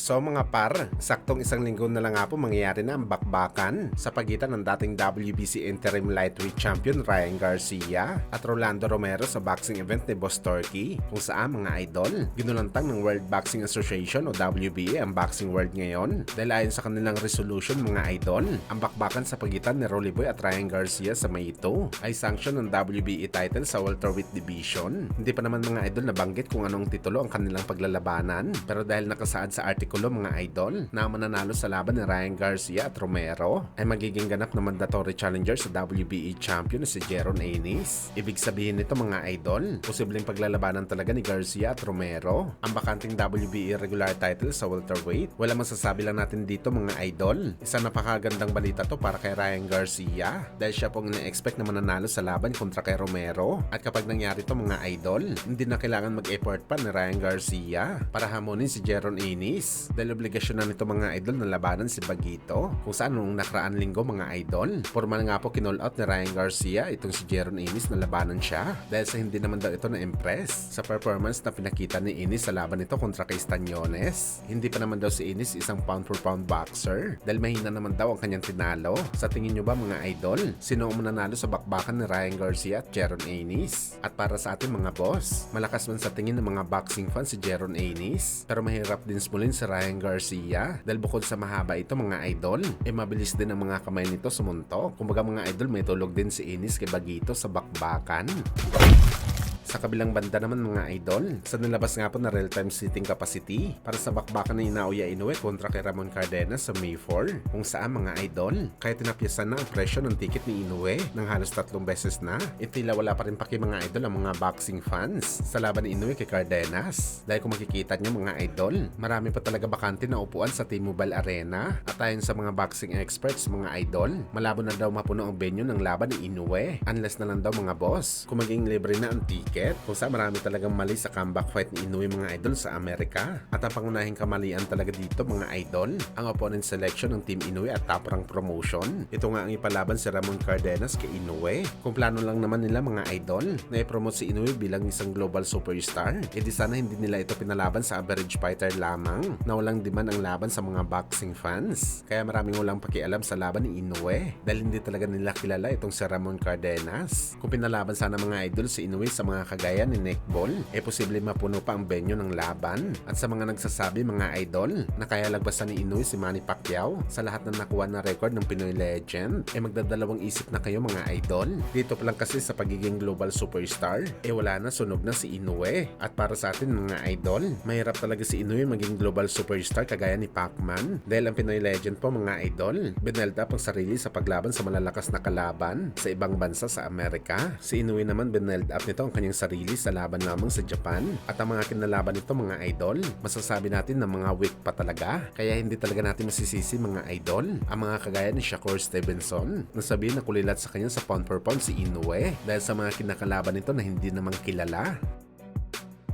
So mga par, saktong isang linggo na lang nga po mangyayari na ang bakbakan sa pagitan ng dating WBC Interim Lightweight Champion Ryan Garcia at Rolando Romero sa boxing event ni Boss Turkey, kung saan mga idol, ginulantang ng World Boxing Association o WBA ang boxing world ngayon dahil ayon sa kanilang resolution mga idol, ang bakbakan sa pagitan ni Rolly Boy at Ryan Garcia sa May ito ay sanction ng WBA title sa welterweight division. Hindi pa naman mga idol nabanggit kung anong titulo ang kanilang paglalabanan, pero dahil nakasaad sa artikulo mga idol na mananalo sa laban ni Ryan Garcia at Romero ay magiging ganap na mandatory challenger sa WBA champion na si Jeron Anis. Ibig sabihin nito mga idol, posibleng paglalabanan talaga ni Garcia at Romero ang bakanting WBA regular title sa welterweight. Wala masasabi lang natin dito mga idol, isang napakagandang balita to para kay Ryan Garcia dahil siya pong ina-expect na mananalo sa laban kontra kay Romero, at kapag nangyari to mga idol, hindi na kailangan mag-effort pa ni Ryan Garcia para hamonin si Jeron Anis dahil obligasyon na nito mga idol na labanan si Bagito, kung saan nung nakaraan linggo mga idol, formal nga po kinall out ni Ryan Garcia itong si Jeron Anis na labanan siya dahil sa hindi naman daw ito na-impress sa performance na pinakita ni Anis sa laban nito kontra kay Staniones. Hindi pa naman daw si Anis isang pound for pound boxer dahil mahina naman daw ang kanyang tinalo. Sa tingin nyo ba mga idol, sino ang mananalo sa bakbakan ni Ryan Garcia at Jeron Anis? At para sa ating mga boss, malakas man sa tingin ng mga boxing fans si Jeron Anis, pero mahirap din smulin si Ryan Garcia dahil bukod sa mahaba ito mga idol, mabilis din ang mga kamay nito sumuntok. Kumbaga mga idol, may tulog din si Anis kay Bagito sa bakbakan. Sa kabilang banda naman mga idol, sa nilabas nga po na real-time seating capacity para sa bakbakan ni Naoya Inoue kontra kay Ramon Cardenas sa May 4, kung saan mga idol, kaya tinapyasan na ang presyo ng ticket ni Inoue ng halos 3 beses na, itila wala pa rin paki mga idol ang mga boxing fans sa laban ni Inoue kay Cardenas. Dahil kung makikita nyo mga idol, marami pa talaga bakante na upuan sa T-Mobile Arena, at ayon sa mga boxing experts mga idol, malabo na daw mapuno ang venue ng laban ni Inoue unless na lang daw mga boss kung maging libre na ang ticket, kung saan marami talagang mali sa comeback fight ni Inoue mga idol sa Amerika. At ang pangunahing kamalian talaga dito mga idol, ang opponent selection ng Team Inoue at Top Rank Promotion. Ito nga ang ipalaban si Ramon Cardenas kay Inoue. Kung plano lang naman nila mga idol na i-promote si Inoue bilang isang global superstar, edi sana hindi nila ito pinalaban sa average fighter lamang na walang demand ang laban sa mga boxing fans. Kaya maraming walang pakialam sa laban ni Inoue dahil hindi talaga nila kilala itong si Ramon Cardenas. Kung pinalaban sana mga idol si Inoue sa mga kagaya ni Nick Ball, posible mapuno pa ang venue ng laban. At sa mga nagsasabi mga idol na kaya lagpasan ni Inoue si Manny Pacquiao sa lahat ng nakuha na record ng Pinoy Legend, magdadalawang isip na kayo mga idol. Dito pa lang kasi sa pagiging global superstar, wala na, sunog na si Inoue. At para sa atin mga idol, mahirap talaga si Inoue maging global superstar kagaya ni Pacman dahil ang Pinoy Legend po mga idol, bineld up ang sarili sa paglaban sa malalakas na kalaban sa ibang bansa sa Amerika. Si Inoue naman bineld up nito ang kanyang sarili sa laban lamang sa Japan, at ang mga kinalaban nito mga idol, masasabi natin na mga weak pa talaga. Kaya hindi talaga natin masisisi mga idol ang mga kagaya ni Shakur Stevenson na sabihin na kulilat sa kanya sa pound for pound si Inoue dahil sa mga kinakalaban nito na hindi namang kilala.